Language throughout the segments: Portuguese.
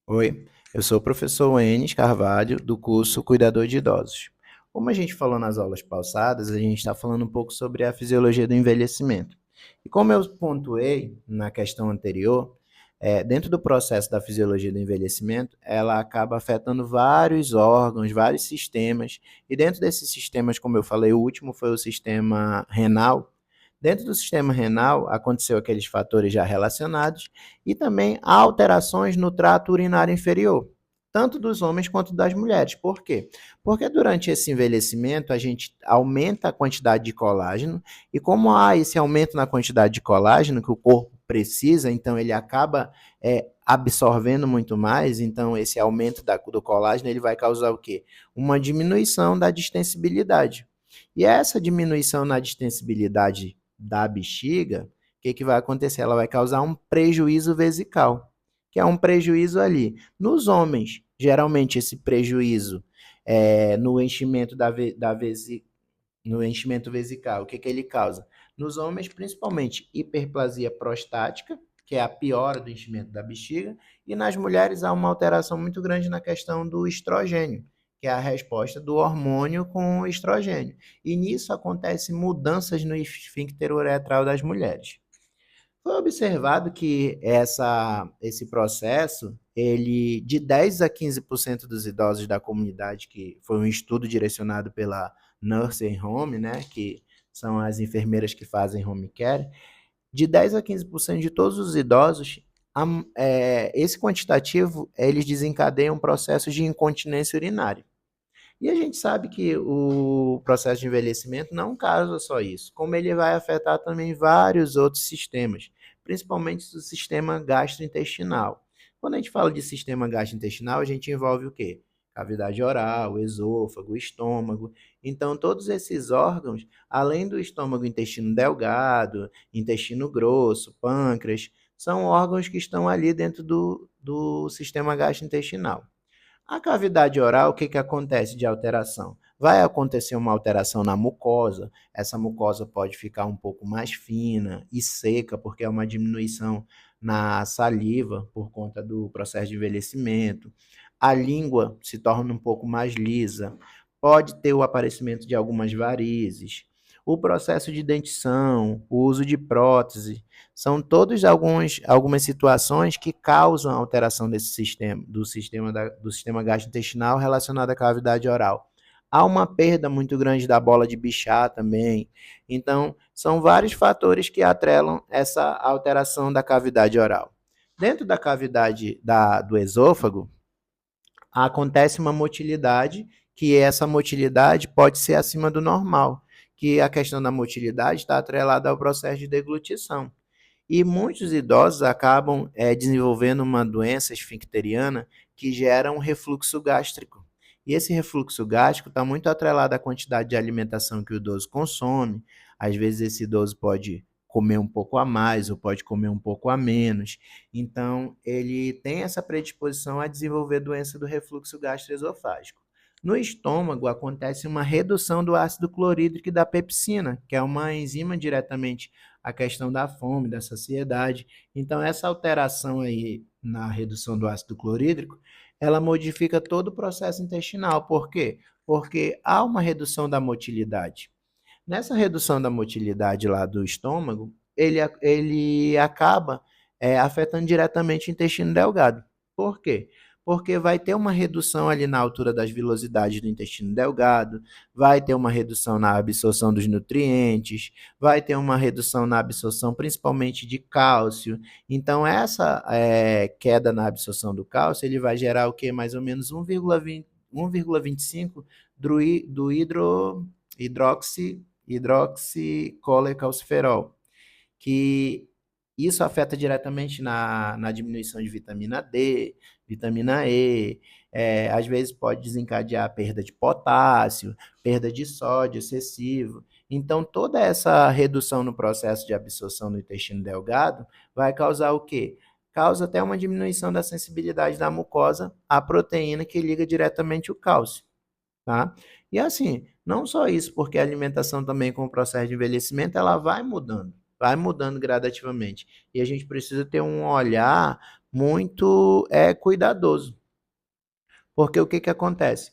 Oi, eu sou o professor Enes Carvalho, do curso Cuidador de Idosos. Como a gente falou nas aulas passadas, a gente está falando um pouco sobre a fisiologia do envelhecimento. E como eu pontuei na questão anterior, dentro do processo da fisiologia do envelhecimento, ela acaba afetando vários órgãos, vários sistemas, e dentro desses sistemas, como eu falei, o último foi o sistema renal. Dentro do sistema renal, aconteceu aqueles fatores já relacionados, e também há alterações no trato urinário inferior, tanto dos homens quanto das mulheres. Por quê? Porque durante esse envelhecimento a gente aumenta a quantidade de colágeno, e como há esse aumento na quantidade de colágeno que o corpo precisa, então ele acaba absorvendo muito mais, então esse aumento do colágeno ele vai causar o quê? Uma diminuição da distensibilidade. E essa diminuição na distensibilidade da bexiga, o que vai acontecer? Ela vai causar um prejuízo vesical, que é um prejuízo ali. Nos homens, geralmente esse prejuízo no enchimento no enchimento vesical, o que ele causa? Nos homens, principalmente hiperplasia prostática, que é a piora do enchimento da bexiga, e nas mulheres há uma alteração muito grande na questão do estrogênio, que é a resposta do hormônio com o estrogênio. E nisso acontecem mudanças no esfíncter uretral das mulheres. Foi observado que esse processo, ele de 10 a 15% dos idosos da comunidade, que foi um estudo direcionado pela Nursing Home, né, que são as enfermeiras que fazem home care, de 10 a 15% de todos os idosos, esse quantitativo, eles desencadeiam processos de incontinência urinária. E a gente sabe que o processo de envelhecimento não causa só isso, como ele vai afetar também vários outros sistemas, principalmente o sistema gastrointestinal. Quando a gente fala de sistema gastrointestinal, a gente envolve o quê? Cavidade oral, esôfago, estômago. Então, todos esses órgãos, além do estômago, intestino delgado, intestino grosso, pâncreas, são órgãos que estão ali dentro do sistema gastrointestinal. A cavidade oral, o que, que acontece de alteração? Vai acontecer uma alteração na mucosa, essa mucosa pode ficar um pouco mais fina e seca, porque é uma diminuição na saliva por conta do processo de envelhecimento. A língua se torna um pouco mais lisa, pode ter o aparecimento de algumas varizes. O processo de dentição, o uso de prótese, são todos algumas situações que causam alteração desse sistema, do sistema gastrointestinal relacionado à cavidade oral. Há uma perda muito grande da bola de Bichat também. Então, são vários fatores que atrelam essa alteração da cavidade oral. Dentro da cavidade do esôfago, acontece uma motilidade, que essa motilidade pode ser acima do normal, que a questão da motilidade está atrelada ao processo de deglutição. E muitos idosos acabam desenvolvendo uma doença esfincteriana que gera um refluxo gástrico. E esse refluxo gástrico está muito atrelado à quantidade de alimentação que o idoso consome. Às vezes esse idoso pode comer um pouco a mais ou pode comer um pouco a menos. Então, ele tem essa predisposição a desenvolver doença do refluxo gastroesofágico. No estômago, acontece uma redução do ácido clorídrico e da pepsina, que é uma enzima diretamente a questão da fome, da saciedade. Então, essa alteração aí na redução do ácido clorídrico, ela modifica todo o processo intestinal. Por quê? Porque há uma redução da motilidade. Nessa redução da motilidade lá do estômago, ele acaba afetando diretamente o intestino delgado. Por quê? Porque vai ter uma redução ali na altura das vilosidades do intestino delgado, vai ter uma redução na absorção dos nutrientes, vai ter uma redução na absorção principalmente de cálcio. Então, essa queda na absorção do cálcio, ele vai gerar o quê? Mais ou menos 1,25 do hidroxicolecalciferol, que isso afeta diretamente na diminuição de vitamina D, vitamina E, às vezes pode desencadear a perda de potássio, perda de sódio excessivo. Então, toda essa redução no processo de absorção do intestino delgado vai causar o quê? Causa até uma diminuição da sensibilidade da mucosa à proteína que liga diretamente o cálcio, tá? E assim, não só isso, porque a alimentação também com o processo de envelhecimento, ela vai mudando gradativamente. E a gente precisa ter um olhar muito cuidadoso. Porque o que que acontece?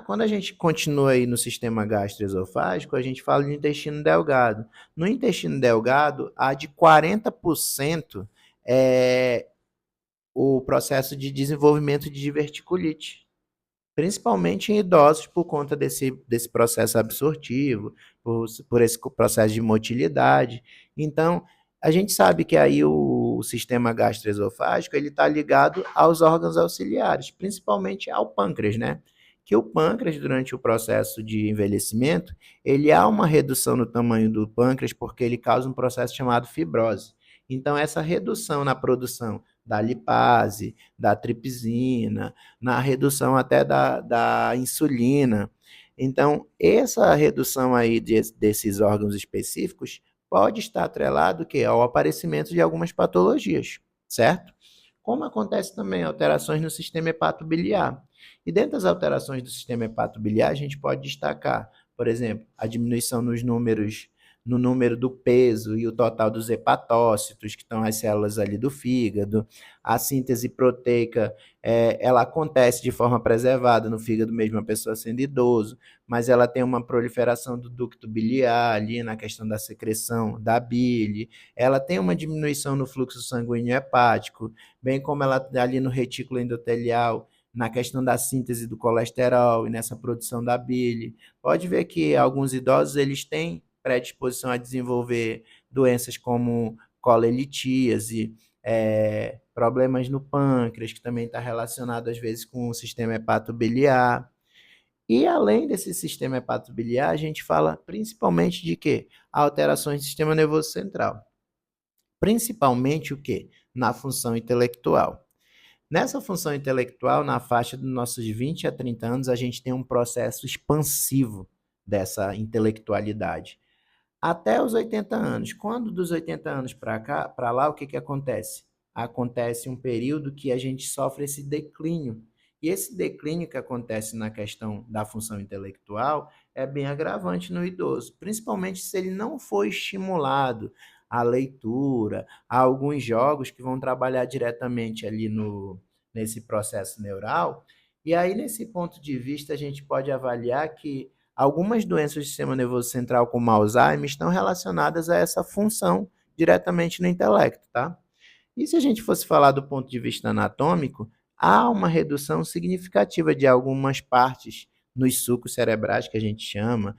Quando a gente continua aí no sistema gastroesofágico, a gente fala de intestino delgado. No intestino delgado, há de 40% é o processo de desenvolvimento de diverticulite, principalmente em idosos por conta desse processo absortivo, por esse processo de motilidade. Então, a gente sabe que aí o sistema gastroesofágico ele está ligado aos órgãos auxiliares, principalmente ao pâncreas, né? Que o pâncreas, durante o processo de envelhecimento, ele há uma redução no tamanho do pâncreas porque ele causa um processo chamado fibrose. Então, essa redução na produção da lipase, da tripsina, na redução até da insulina. Então, essa redução aí desses órgãos específicos pode estar atrelado que ao aparecimento de algumas patologias, certo? Como acontece também alterações no sistema hepatobiliar. E dentro das alterações do sistema hepatobiliar, a gente pode destacar, por exemplo, a diminuição no número do peso e o total dos hepatócitos, que estão as células ali do fígado. A síntese proteica, ela acontece de forma preservada no fígado mesmo a pessoa sendo idoso, mas ela tem uma proliferação do ducto biliar ali na questão da secreção da bile, ela tem uma diminuição no fluxo sanguíneo hepático, bem como ela ali no retículo endotelial, na questão da síntese do colesterol e nessa produção da bile. Pode ver que alguns idosos eles têm predisposição a desenvolver doenças como colelitíase, problemas no pâncreas, que também está relacionado às vezes com o sistema hepatobiliar. E além desse sistema hepatobiliar, a gente fala principalmente de quê? Alterações do sistema nervoso central. Principalmente o quê? Na função intelectual. Nessa função intelectual, na faixa dos nossos 20 a 30 anos, a gente tem um processo expansivo dessa intelectualidade. Até os 80 anos. Quando dos 80 anos para cá, para lá, o que que acontece? Acontece um período que a gente sofre esse declínio. E esse declínio que acontece na questão da função intelectual é bem agravante no idoso, principalmente se ele não for estimulado à leitura, a alguns jogos que vão trabalhar diretamente ali nesse processo neural. E aí, nesse ponto de vista, a gente pode avaliar que algumas doenças do sistema nervoso central, como Alzheimer, estão relacionadas a essa função diretamente no intelecto, tá? E se a gente fosse falar do ponto de vista anatômico, há uma redução significativa de algumas partes nos sulcos cerebrais, que a gente chama,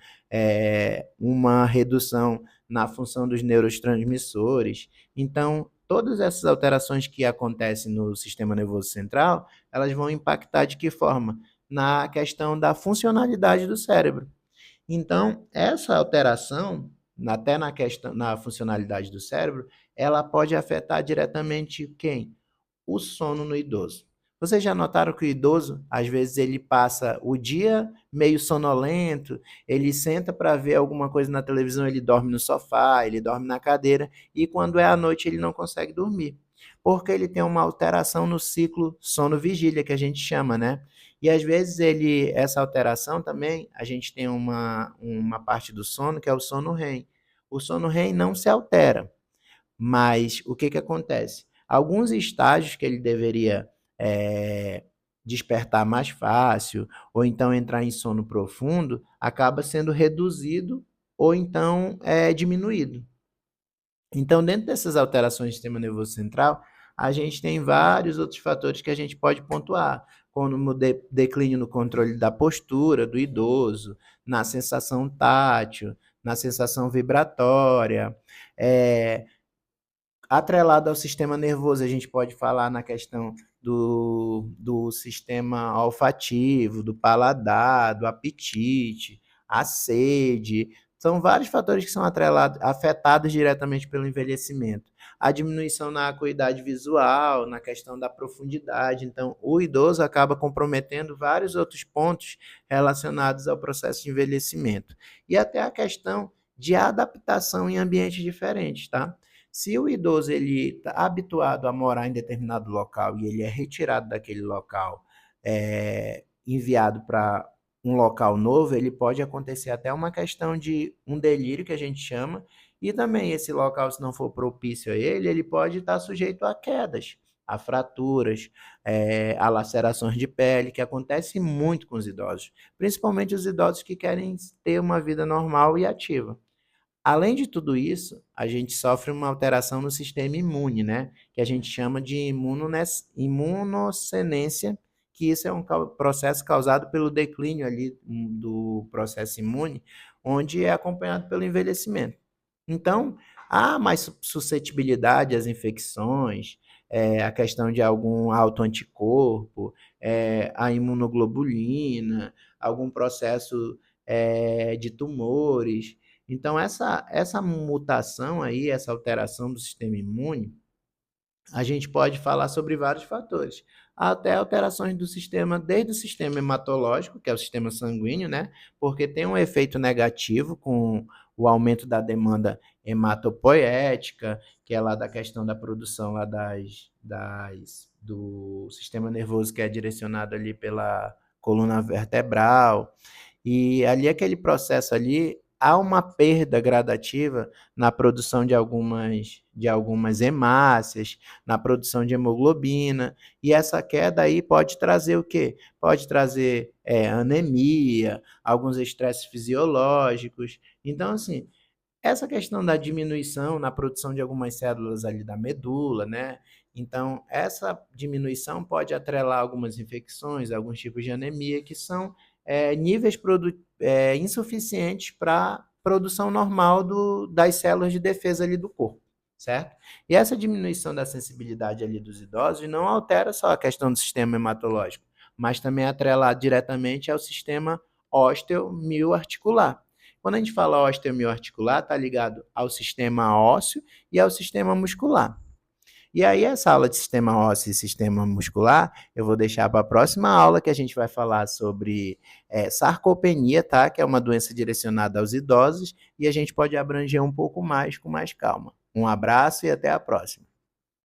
uma redução na função dos neurotransmissores. Então, todas essas alterações que acontecem no sistema nervoso central, elas vão impactar de que forma? Na questão da funcionalidade do cérebro. Então, essa alteração, até na questão, na funcionalidade do cérebro, ela pode afetar diretamente quem? O sono no idoso. Vocês já notaram que o idoso, às vezes, ele passa o dia meio sonolento, ele senta para ver alguma coisa na televisão, ele dorme no sofá, ele dorme na cadeira, e quando é à noite ele não consegue dormir, porque ele tem uma alteração no ciclo sono-vigília, que a gente chama, né? E às vezes essa alteração também, a gente tem uma parte do sono que é o sono REM. O sono REM não se altera, mas o que que acontece? Alguns estágios que ele deveria despertar mais fácil, ou então entrar em sono profundo, acaba sendo reduzido ou então diminuído. Então, dentro dessas alterações do sistema nervoso central, a gente tem vários outros fatores que a gente pode pontuar, como o declínio no controle da postura do idoso, na sensação tátil, na sensação vibratória, atrelado ao sistema nervoso, a gente pode falar na questão do sistema olfativo, do paladar, do apetite, a sede. São vários fatores que são afetados diretamente pelo envelhecimento. A diminuição na acuidade visual, na questão da profundidade. Então, o idoso acaba comprometendo vários outros pontos relacionados ao processo de envelhecimento. E até a questão de adaptação em ambientes diferentes, tá? Se o idoso ele está habituado a morar em determinado local e ele é retirado daquele local, enviado para um local novo, ele pode acontecer até uma questão de um delírio que a gente chama, e também esse local, se não for propício a ele, ele pode estar sujeito a quedas, a fraturas, a lacerações de pele, que acontece muito com os idosos, principalmente os idosos que querem ter uma vida normal e ativa. Além de tudo isso, a gente sofre uma alteração no sistema imune, né? Que a gente chama de imunossenescência, que isso é um processo causado pelo declínio ali do processo imune, onde é acompanhado pelo envelhecimento. Então, há mais suscetibilidade às infecções, a questão de algum autoanticorpo, a imunoglobulina, algum processo de tumores. Então, essa mutação aí, essa alteração do sistema imune, a gente pode falar sobre vários fatores, até alterações do sistema, desde o sistema hematológico, que é o sistema sanguíneo, né? Porque tem um efeito negativo com o aumento da demanda hematopoética, que é lá da questão da produção lá do sistema nervoso que é direcionado ali pela coluna vertebral. E ali aquele processo ali, há uma perda gradativa na produção de algumas hemácias, na produção de hemoglobina, e essa queda aí pode trazer o quê? Pode trazer anemia, alguns estresses fisiológicos. Então, assim, essa questão da diminuição na produção de algumas células ali da medula, né? Então, essa diminuição pode atrelar algumas infecções, alguns tipos de anemia, que são níveis insuficientes para a produção normal das células de defesa ali do corpo, certo? E essa diminuição da sensibilidade ali dos idosos não altera só a questão do sistema hematológico, mas também é atrelado diretamente ao sistema osteomioarticular. Quando a gente fala osteomioarticular, está ligado ao sistema ósseo e ao sistema muscular. E aí, essa aula de sistema ósseo e sistema muscular, eu vou deixar para a próxima aula, que a gente vai falar sobre sarcopenia, tá? Que é uma doença direcionada aos idosos, e a gente pode abranger um pouco mais, com mais calma. Um abraço e até a próxima.